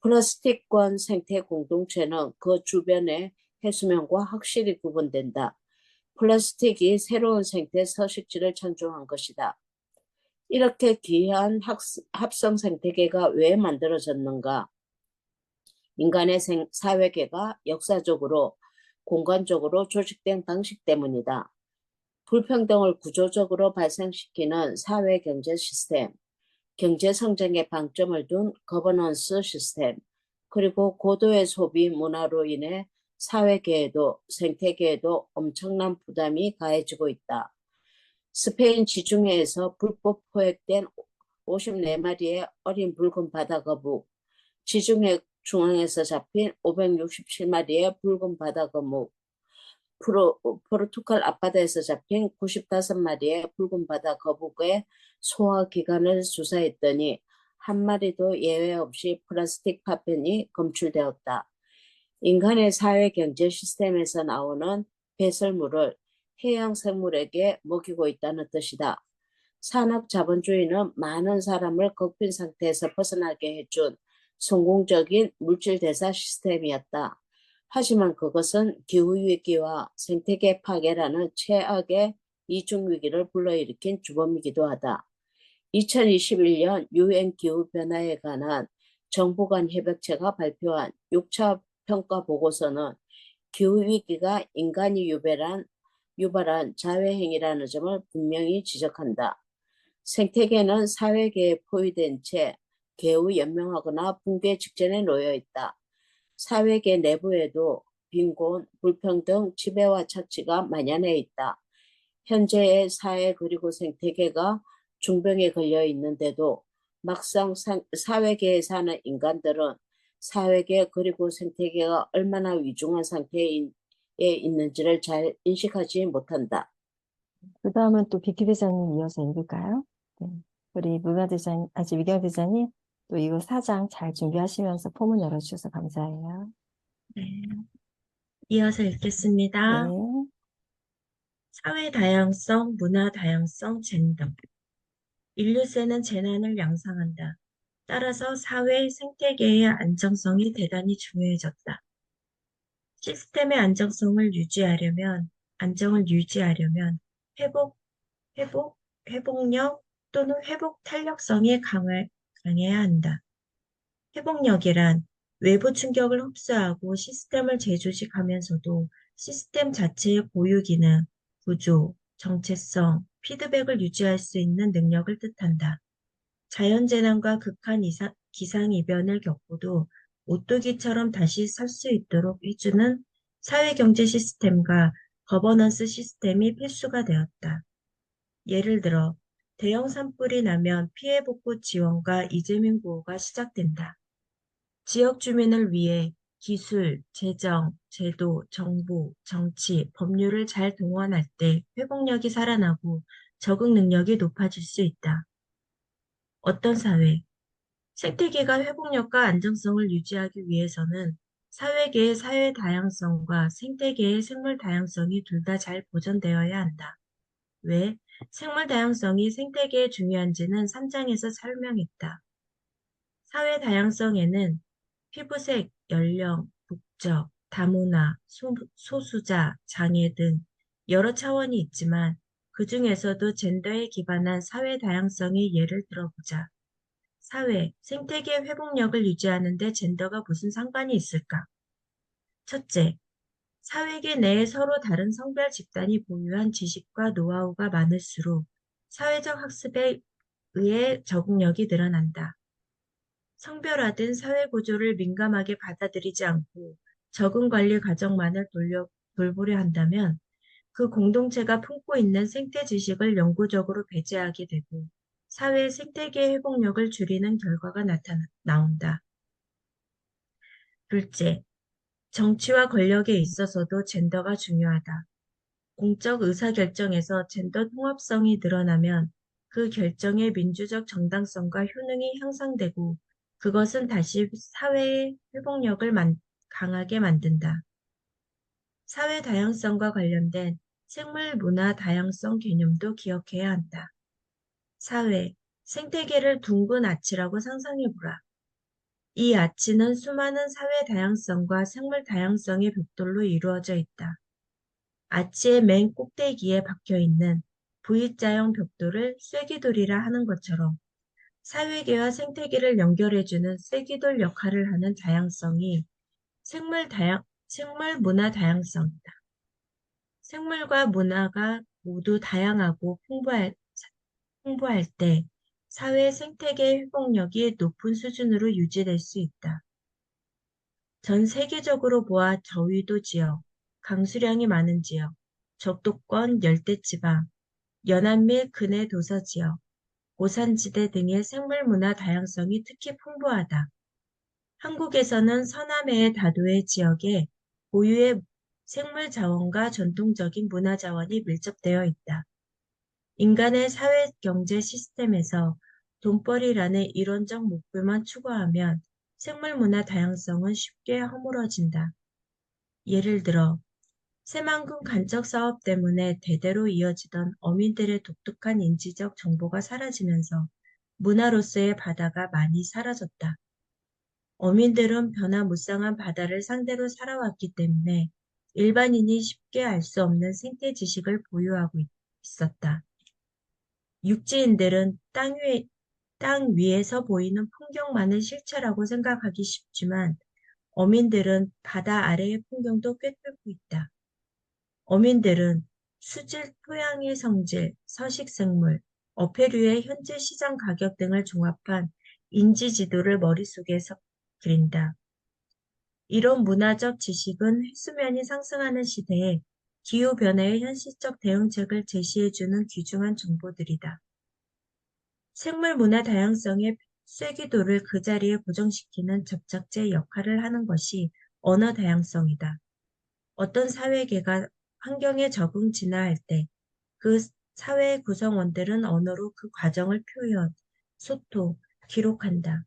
플라스틱권 생태 공동체는 그 주변의 해수면과 확실히 구분된다. 플라스틱이 새로운 생태 서식지를 창조한 것이다. 이렇게 귀한 합성 생태계가 왜 만들어졌는가? 인간의 사회계가 역사적으로, 공간적으로 조직된 방식 때문이다. 불평등을 구조적으로 발생시키는 사회경제 시스템, 경제 성장에 방점을 둔 거버넌스 시스템, 그리고 고도의 소비 문화로 인해 사회계에도 생태계에도 엄청난 부담이 가해지고 있다. 스페인 지중해에서 불법 포획된 54마리의 어린 붉은 바다거북, 지중해 중앙에서 잡힌 567마리의 붉은 바다거북, 포르투갈 앞바다에서 잡힌 95마리의 붉은 바다거북의 소화 기관을 조사했더니 한 마리도 예외 없이 플라스틱 파편이 검출되었다. 인간의 사회 경제 시스템에서 나오는 배설물을 해양 생물에게 먹이고 있다는 뜻이다. 산업 자본주의는 많은 사람을 걱빈 상태에서 벗어나게 해준 성공적인 물질 대사 시스템이었다. 하지만 그것은 기후위기와 생태계 파괴라는 최악의 이중위기를 불러일으킨 주범이기도 하다. 2021년 유엔 기후변화에 관한 정부 간 협약체가 발표한 6차 평가 보고서는 기후위기가 인간이 유발한 자회행위라는 점을 분명히 지적한다. 생태계는 사회계에 포위된 채 개우 연명하거나 붕괴 직전에 놓여 있다. 사회계 내부에도 빈곤, 불평등, 지배와 착취가 만연해 있다. 현재의 사회 그리고 생태계가 중병에 걸려 있는데도 막상 사회계에 사는 인간들은 사회계 그리고 생태계가 얼마나 위중한 상태에 있는지를 잘 인식하지 못한다. 그 다음은 또 비키 대장님 이어서 읽을까요? 네. 우리 미경 대장님 또 이거 4장 잘 준비하시면서 포문 열어주셔서 감사해요. 네. 이어서 읽겠습니다. 네. 사회 다양성, 문화 다양성, 젠더. 인류세는 재난을 양상한다. 따라서 사회 생태계의 안정성이 대단히 중요해졌다. 시스템의 안정을 유지하려면 회복력 또는 회복 탄력성이 강해야 한다. 회복력이란 외부 충격을 흡수하고 시스템을 재조직하면서도 시스템 자체의 고유 기능, 구조, 정체성, 피드백을 유지할 수 있는 능력을 뜻한다. 자연재난과 극한 기상이변을 겪고도 오뚜기처럼 다시 설 수 있도록 해주는 사회경제 시스템과 거버넌스 시스템이 필수가 되었다. 예를 들어 대형 산불이 나면 피해 복구 지원과 이재명 구호가 시작된다. 지역 주민을 위해 기술, 재정, 제도, 정보, 정치, 법률을 잘 동원할 때 회복력이 살아나고 적응 능력이 높아질 수 있다. 어떤 사회, 생태계가 회복력과 안정성을 유지하기 위해서는 사회계의 사회 다양성과 생태계의 생물 다양성이 둘 다 잘 보존되어야 한다. 왜? 생물 다양성이 생태계에 중요한지는 3장에서 설명했다. 사회 다양성에는 피부색, 연령, 국적, 다문화, 소수자, 장애 등 여러 차원이 있지만 그 중에서도 젠더에 기반한 사회 다양성의 예를 들어보자. 사회, 생태계 회복력을 유지하는 데 젠더가 무슨 상관이 있을까? 첫째, 사회계 내에 서로 다른 성별 집단이 보유한 지식과 노하우가 많을수록 사회적 학습에 의해 적응력이 늘어난다. 성별화된 사회 구조를 민감하게 받아들이지 않고 적응 관리 과정만을 돌보려 한다면 그 공동체가 품고 있는 생태 지식을 영구적으로 배제하게 되고 사회 생태계 회복력을 줄이는 결과가 나온다. 둘째, 정치와 권력에 있어서도 젠더가 중요하다. 공적 의사결정에서 젠더 통합성이 늘어나면 그 결정의 민주적 정당성과 효능이 향상되고 그것은 다시 사회의 회복력을 강하게 만든다. 사회 다양성과 관련된 생물 문화 다양성 개념도 기억해야 한다. 사회, 생태계를 둥근 아치라고 상상해보라. 이 아치는 수많은 사회 다양성과 생물 다양성의 벽돌로 이루어져 있다. 아치의 맨 꼭대기에 박혀있는 V자형 벽돌을 쐐기돌이라 하는 것처럼 사회계와 생태계를 연결해주는 쐐기돌 역할을 하는 다양성이 생물 문화 다양성이다. 생물과 문화가 모두 다양하고 풍부할 때 사회 생태계 회복력이 높은 수준으로 유지될 수 있다. 전 세계적으로 보아 저위도 지역, 강수량이 많은 지역, 적도권 열대지방, 연안 및 근해 도서 지역, 고산지대 등의 생물 문화 다양성이 특히 풍부하다. 한국에서는 서남해의 다도해 지역에 고유의 생물 자원과 전통적인 문화 자원이 밀접되어 있다. 인간의 사회 경제 시스템에서 돈벌이라는 이론적 목표만 추구하면 생물 문화 다양성은 쉽게 허물어진다. 예를 들어 새만금 간척 사업 때문에 대대로 이어지던 어민들의 독특한 인지적 정보가 사라지면서 문화로서의 바다가 많이 사라졌다. 어민들은 변화무쌍한 바다를 상대로 살아왔기 때문에 일반인이 쉽게 알 수 없는 생태 지식을 보유하고 있었다. 육지인들은 땅 위에서 보이는 풍경만을 실체라고 생각하기 쉽지만 어민들은 바다 아래의 풍경도 꿰뚫고 있다. 어민들은 수질 토양의 성질, 서식생물, 어패류의 현재 시장 가격 등을 종합한 인지지도를 머릿속에서 그린다. 이런 문화적 지식은 해수면이 상승하는 시대에 기후변화의 현실적 대응책을 제시해주는 귀중한 정보들이다. 생물 문화 다양성의 쐐기돌을 그 자리에 고정시키는 접착제 역할을 하는 것이 언어 다양성이다. 어떤 사회계가 환경에 적응 진화할 때 그 사회의 구성원들은 언어로 그 과정을 표현, 소통, 기록한다.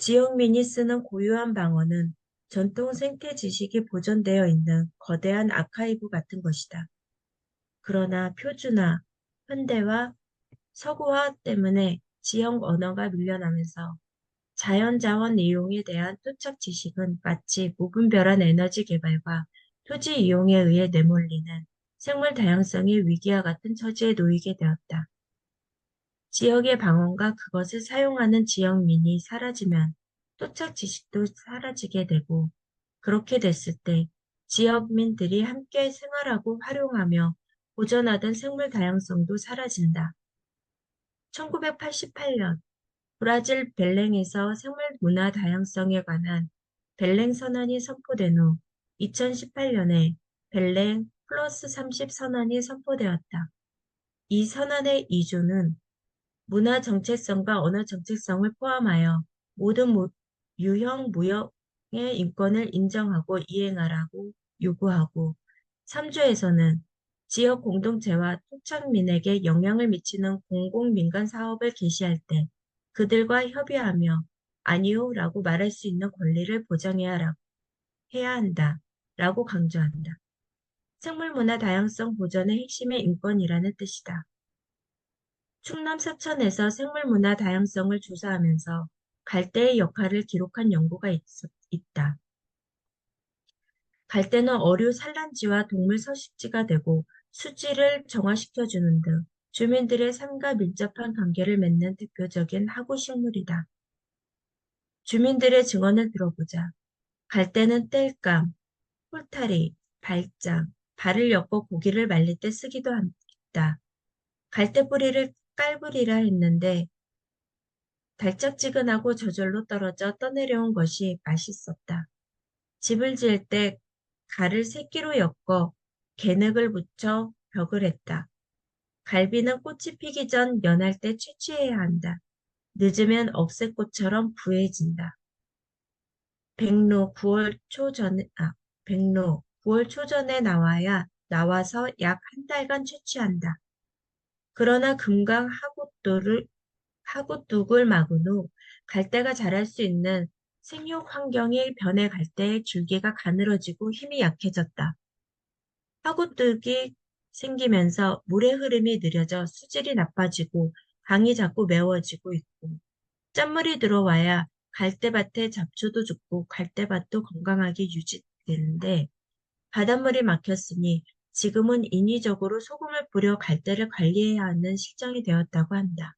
지역민이 쓰는 고유한 방언은 전통 생태 지식이 보존되어 있는 거대한 아카이브 같은 것이다. 그러나 표준화, 현대화, 서구화 때문에 지역 언어가 밀려나면서 자연자원 이용에 대한 토착 지식은 마치 무분별한 에너지 개발과 토지 이용에 의해 내몰리는 생물 다양성의 위기와 같은 처지에 놓이게 되었다. 지역의 방언과 그것을 사용하는 지역민이 사라지면 토착 지식도 사라지게 되고, 그렇게 됐을 때 지역민들이 함께 생활하고 활용하며 보존하던 생물 다양성도 사라진다. 1988년 브라질 벨랭에서 생물 문화 다양성에 관한 벨랭 선언이 선포된 후 2018년에 벨랭 플러스 30 선언이 선포되었다. 이 선언의 이조는 문화 정체성과 언어 정체성을 포함하여 모든 유형 무형의 인권을 인정하고 이행하라고 요구하고, 3조에서는 지역 공동체와 토착민에게 영향을 미치는 공공민간 사업을 개시할 때 그들과 협의하며 아니요라고 말할 수 있는 권리를 해야 한다 라고 강조한다. 생물문화 다양성 보전의 핵심의 인권이라는 뜻이다. 충남 서천에서 생물문화 다양성을 조사하면서 갈대의 역할을 기록한 연구가 있다. 갈대는 어류 산란지와 동물 서식지가 되고 수질을 정화시켜주는 등 주민들의 삶과 밀접한 관계를 맺는 대표적인 하구식물이다. 주민들의 증언을 들어보자. 갈대는 땔감, 홀타리, 발장, 발을 엮어 고기를 말릴 때 쓰기도 한다. 갈대 뿌리를 깔뿌리라 했는데 달짝지근하고 저절로 떨어져 떠내려온 것이 맛있었다. 집을 지을 때 갈을 새끼로 엮어 개늑을 붙여 벽을 했다. 갈비는 꽃이 피기 전 연할 때 채취해야 한다. 늦으면 억새꽃처럼 부해진다. 백로 9월 초전에 나와서 약 한 달간 채취한다. 그러나 금강 하굿둑을 막은 후 갈대가 자랄 수 있는 생육 환경이 변해 갈대의 줄기가 가늘어지고 힘이 약해졌다. 하굿둑이 생기면서 물의 흐름이 느려져 수질이 나빠지고 강이 자꾸 메워지고 있고, 짠물이 들어와야 갈대밭의 잡초도 죽고 갈대밭도 건강하게 유지되는데, 바닷물이 막혔으니 지금은 인위적으로 소금을 뿌려 갈대를 관리해야 하는 실정이 되었다고 한다.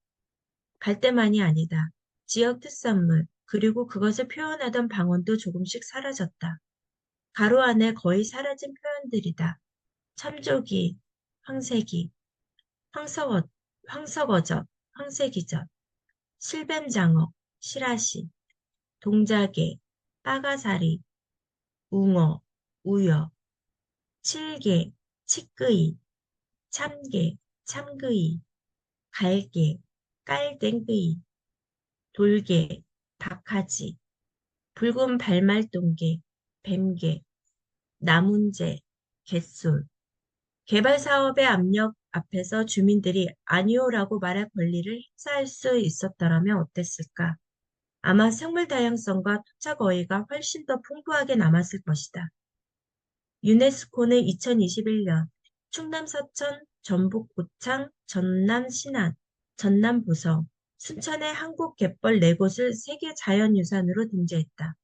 갈대만이 아니다. 지역 특산물, 그리고 그것을 표현하던 방언도 조금씩 사라졌다. 가로 안에 거의 사라진 표현들이다. 참조기, 황새기, 황석어젓, 황새기젓, 실뱀장어, 실아시, 동자개, 빠가사리, 웅어, 우여, 칠개, 치끄이, 참개, 참그이, 갈개, 깔땡끄이, 돌개, 박하지, 붉은 발말동개, 뱀개, 나문재, 갯솔. 개발 사업의 압력 앞에서 주민들이 아니오라고 말할 권리를 행사할 수 있었더라면 어땠을까? 아마 생물 다양성과 토착 어휘가 훨씬 더 풍부하게 남았을 것이다. 유네스코는 2021년 충남 서천, 전북 고창, 전남 신안, 전남 보성, 순천의 한국 갯벌 4곳을 세계 자연유산으로 등재했다.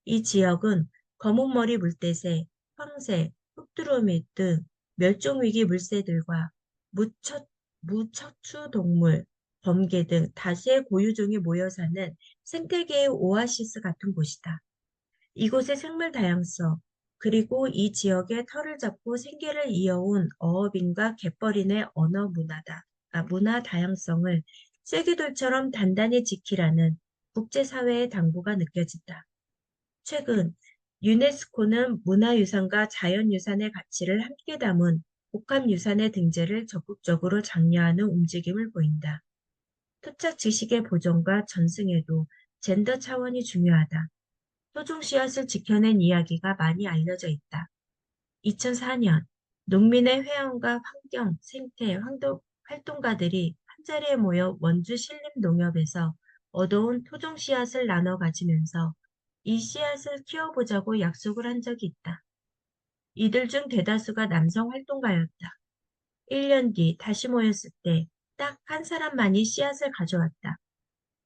이 지역은 검은머리 물대새, 황새, 흑두루미 등 멸종위기 물새들과 무척추 동물, 범개 등 다수의 고유종이 모여 사는 생태계의 오아시스 같은 곳이다. 이곳의 생물 다양성, 그리고 이 지역의 털을 잡고 생계를 이어온 어업인과 갯벌인의 문화 다양성을 쐐기돌처럼 단단히 지키라는 국제사회의 당부가 느껴진다. 최근 유네스코는 문화유산과 자연유산의 가치를 함께 담은 복합유산의 등재를 적극적으로 장려하는 움직임을 보인다. 토착 지식의 보존과 전승에도 젠더 차원이 중요하다. 토종씨앗을 지켜낸 이야기가 많이 알려져 있다. 2004년 농민의 회원과 환경, 생태, 활동가들이 한자리에 모여 원주 신림농협에서 얻어온 토종 씨앗을 나눠 가지면서 이 씨앗을 키워보자고 약속을 한 적이 있다. 이들 중 대다수가 남성 활동가였다. 1년 뒤 다시 모였을 때 딱 한 사람만이 씨앗을 가져왔다.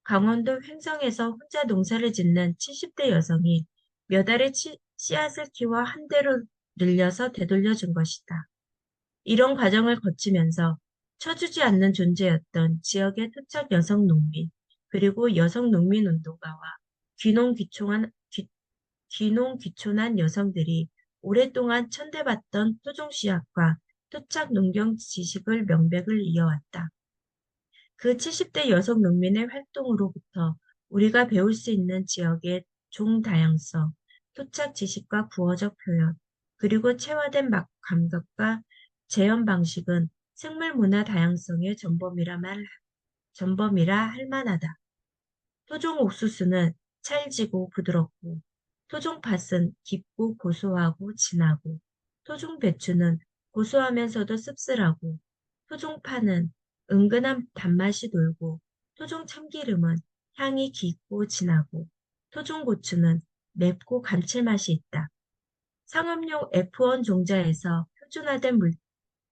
강원도 횡성에서 혼자 농사를 짓는 70대 여성이 몇 알의 씨앗을 키워 한 대로 늘려서 되돌려 준 것이다. 이런 과정을 거치면서 쳐주지 않는 존재였던 지역의 토착 여성 농민, 그리고 여성 농민 운동가와 귀농귀촌한 여성들이 오랫동안 천대받던 토종 씨앗과 토착 농경 지식을 명백을 이어왔다. 그 70대 여성 농민의 활동으로부터 우리가 배울 수 있는 지역의 종다양성, 토착 지식과 구어적 표현, 그리고 체화된 감각과 재현 방식은 생물 문화 다양성의 전범이라 할 만하다. 토종 옥수수는 찰지고 부드럽고, 토종 팥은 깊고 고소하고 진하고, 토종 배추는 고소하면서도 씁쓸하고, 토종 파는 은근한 단맛이 돌고, 토종 참기름은 향이 깊고 진하고, 토종 고추는 맵고 감칠맛이 있다. 상업용 F1 종자에서 표준화된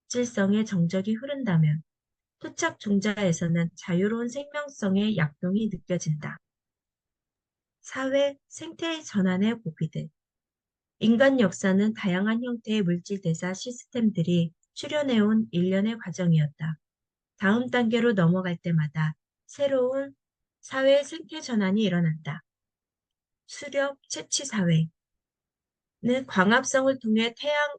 물질성의 정적이 흐른다면, 토착 종자에서는 자유로운 생명성의 약동이 느껴진다. 사회, 생태의 전환의 고비들. 인간 역사는 다양한 형태의 물질 대사 시스템들이 출현해온 일련의 과정이었다. 다음 단계로 넘어갈 때마다 새로운 사회 생태 전환이 일어난다. 수렵 채취 사회는 광합성을 통해 태양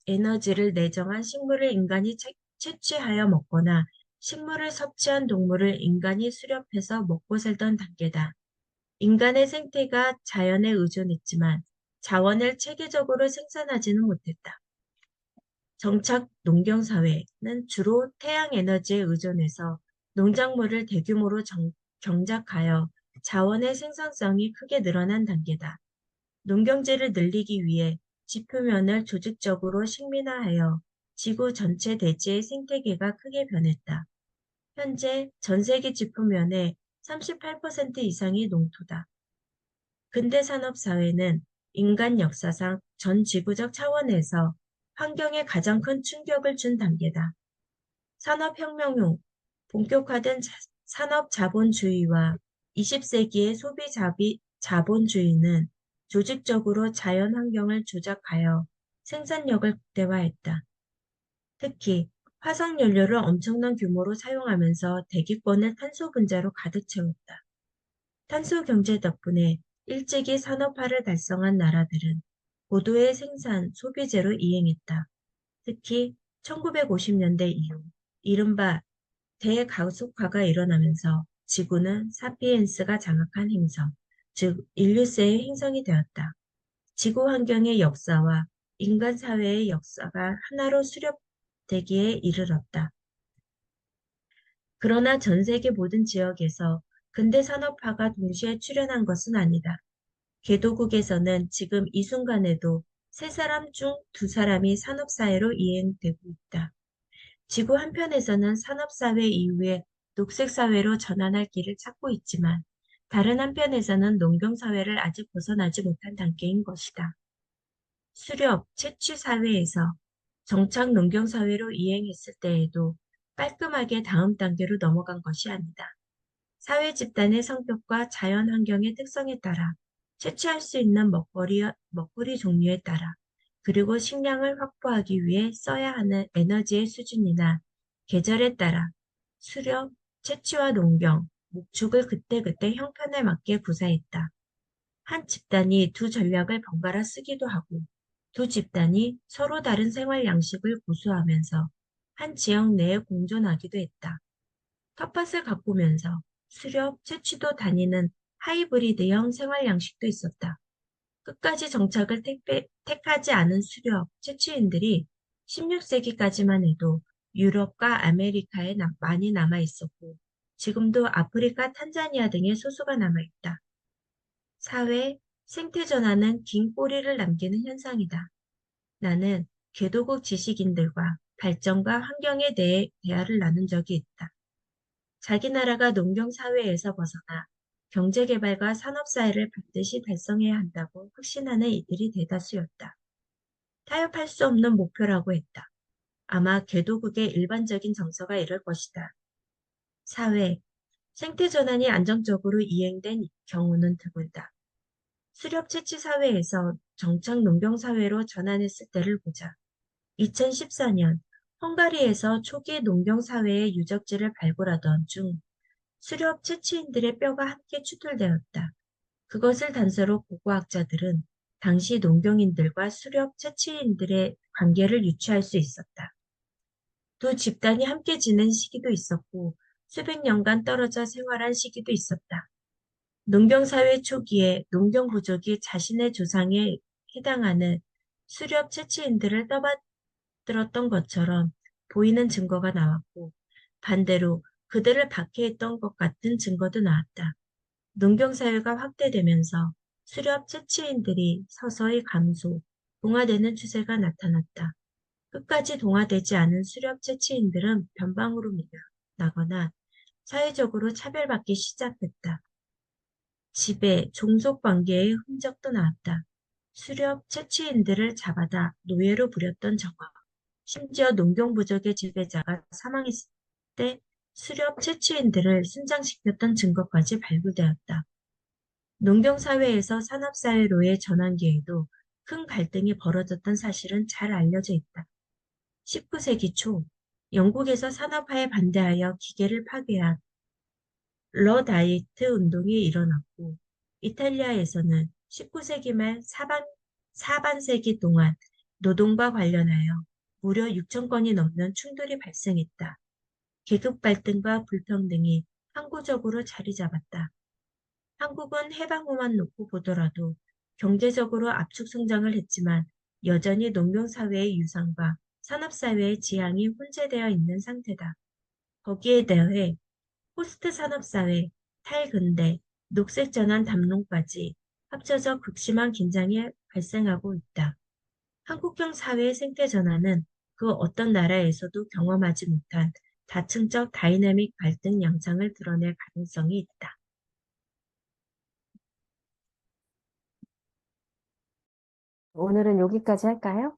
에너지를 내정한 식물을 인간이 채취하여 먹거나 식물을 섭취한 동물을 인간이 수렵해서 먹고 살던 단계다. 인간의 생태가 자연에 의존했지만 자원을 체계적으로 생산하지는 못했다. 정착 농경사회는 주로 태양 에너지에 의존해서 농작물을 대규모로 경작하여 자원의 생산성이 크게 늘어난 단계다. 농경지를 늘리기 위해 지표면을 조직적으로 식민화하여 지구 전체 대지의 생태계가 크게 변했다. 현재 전 세계 지표면의 38% 이상이 농토다. 근대 산업사회는 인간 역사상 전 지구적 차원에서 환경에 가장 큰 충격을 준 단계다. 산업혁명 후 본격화된 산업자본주의와 20세기의 자본주의는 조직적으로 자연 환경을 조작하여 생산력을 극대화했다. 특히 화석연료를 엄청난 규모로 사용하면서 대기권을 탄소 분자로 가득 채웠다. 탄소 경제 덕분에 일찍이 산업화를 달성한 나라들은 고도의 생산, 소비제로 이행했다. 특히 1950년대 이후 이른바 대가속화가 일어나면서 지구는 사피엔스가 장악한 행성, 즉 인류세의 행성이 되었다. 지구 환경의 역사와 인간 사회의 역사가 하나로 수렵되기에 이르렀다. 그러나 전 세계 모든 지역에서 근대 산업화가 동시에 출현한 것은 아니다. 개도국에서는 지금 이 순간에도 3사람 중 2사람이 산업사회로 이행되고 있다. 지구 한편에서는 산업사회 이후에 녹색사회로 전환할 길을 찾고 있지만 다른 한편에서는 농경사회를 아직 벗어나지 못한 단계인 것이다. 수렵, 채취사회에서 정착 농경사회로 이행했을 때에도 깔끔하게 다음 단계로 넘어간 것이 아니다. 사회 집단의 성격과 자연 환경의 특성에 따라 채취할 수 있는 먹거리 종류에 따라 그리고 식량을 확보하기 위해 써야 하는 에너지의 수준이나 계절에 따라 수렵, 채취와 농경, 목축을 그때그때 형편에 맞게 구사했다. 한 집단이 두 전략을 번갈아 쓰기도 하고 두 집단이 서로 다른 생활 양식을 고수하면서 한 지역 내에 공존하기도 했다. 텃밭을 가꾸면서 수렵, 채취도 다니는 하이브리드형 생활 양식도 있었다. 끝까지 정착을 택하지 않은 수렵, 채취인들이 16세기까지만 해도 유럽과 아메리카에 많이 남아 있었고, 지금도 아프리카, 탄자니아 등의 소수가 남아 있다. 사회, 생태 전환은 긴 꼬리를 남기는 현상이다. 나는 개도국 지식인들과 발전과 환경에 대해 대화를 나눈 적이 있다. 자기 나라가 농경사회에서 벗어나 경제개발과 산업사회를 반드시 달성해야 한다고 확신하는 이들이 대다수였다. 타협할 수 없는 목표라고 했다. 아마 개도국의 일반적인 정서가 이럴 것이다. 사회, 생태 전환이 안정적으로 이행된 경우는 드물다. 수렵 채취 사회에서 정착 농경 사회로 전환했을 때를 보자. 2014년 헝가리에서 초기 농경 사회의 유적지를 발굴하던 중 수렵 채취인들의 뼈가 함께 추출되었다. 그것을 단서로 고고학자들은 당시 농경인들과 수렵 채취인들의 관계를 유추할 수 있었다. 두 집단이 함께 지낸 시기도 있었고 수백 년간 떨어져 생활한 시기도 있었다. 농경사회 초기에 농경부족이 자신의 조상에 해당하는 수렵 채취인들을 떠받들었던 것처럼 보이는 증거가 나왔고 반대로 그들을 박해했던 것 같은 증거도 나왔다. 농경사회가 확대되면서 수렵 채취인들이 서서히 감소, 동화되는 추세가 나타났다. 끝까지 동화되지 않은 수렵 채취인들은 변방으로 밀려나거나 사회적으로 차별받기 시작했다. 지배, 종속 관계의 흔적도 나왔다. 수렵 채취인들을 잡아다 노예로 부렸던 정황, 심지어 농경부족의 지배자가 사망했을 때 수렵 채취인들을 순장시켰던 증거까지 발굴되었다. 농경사회에서 산업사회로의 전환기에도 큰 갈등이 벌어졌던 사실은 잘 알려져 있다. 19세기 초 영국에서 산업화에 반대하여 기계를 파괴한 러다이트 운동이 일어났고 이탈리아에서는 19세기 말 사반세기 동안 노동과 관련하여 무려 6천 건이 넘는 충돌이 발생했다. 계급 갈등과 불평등이 항구적으로 자리 잡았다. 한국은 해방 후만 놓고 보더라도 경제적으로 압축 성장을 했지만 여전히 농경사회의 유산과 산업사회의 지향이 혼재되어 있는 상태다. 거기에 대해 포스트 산업사회, 탈근대, 녹색전환 담론까지 합쳐져 극심한 긴장이 발생하고 있다. 한국형 사회의 생태 전환은 그 어떤 나라에서도 경험하지 못한 다층적 다이내믹 갈등 양상을 드러낼 가능성이 있다. 오늘은 여기까지 할까요?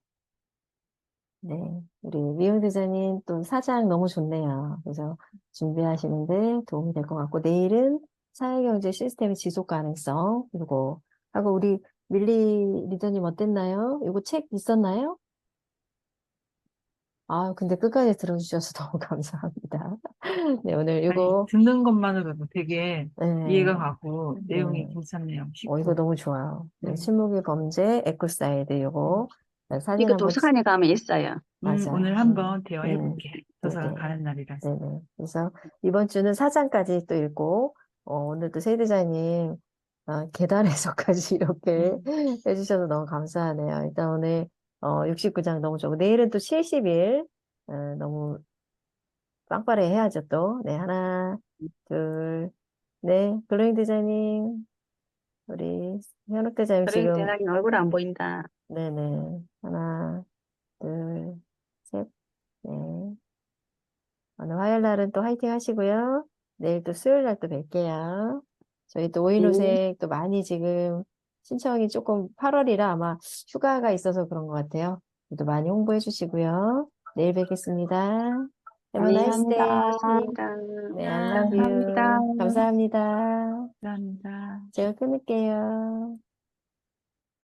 네, 우리 미용 대자님 또 사장 너무 좋네요. 그래서 준비하시는데 도움이 될 것 같고, 내일은 사회경제 시스템의 지속 가능성, 그리고 하고 우리 밀리 리더님 어땠나요? 이거 책 있었나요? 아, 근데 끝까지 들어주셔서 너무 감사합니다. 네, 오늘 아니, 이거, 듣는 것만으로도 되게 이해가 네, 가고 내용이 네. 괜찮네요. 이거 쉽고. 너무 좋아요. 네, 네. 침묵의 범죄, 에코사이드 음, 요거 사진 이거 한번 도서관에 가면 있어요. 맞아. 오늘 한번 대화해볼게. 도서관 네네. 가는 날이라서. 네네. 그래서 이번 주는 사장까지 또 읽고, 오늘도 세 대장님, 계단에서까지 이렇게 해주셔서 너무 감사하네요. 일단 오늘, 69장 너무 좋고, 내일은 또 70일, 너무 빵빠레 해야죠 또. 네, 하나, 둘, 네, 글로잉 대장님, 우리 현욱 대장님 그러니 지금, 대장님 얼굴 안 보인다. 네네. 하나, 둘, 셋, 네. 오늘 화요일 날은 또 화이팅 하시고요. 내일 또 수요일 날 또 뵐게요. 저희 또 네. 오인호색 또 많이 지금 신청이 조금 8월이라 아마 휴가가 있어서 그런 것 같아요. 또 많이 홍보해 주시고요. 내일 뵙겠습니다. Have a 네, nice 합니다. day. 합니다. 네, I love 감사합니다. you. 감사합니다. 감사합니다. 제가 끊을게요.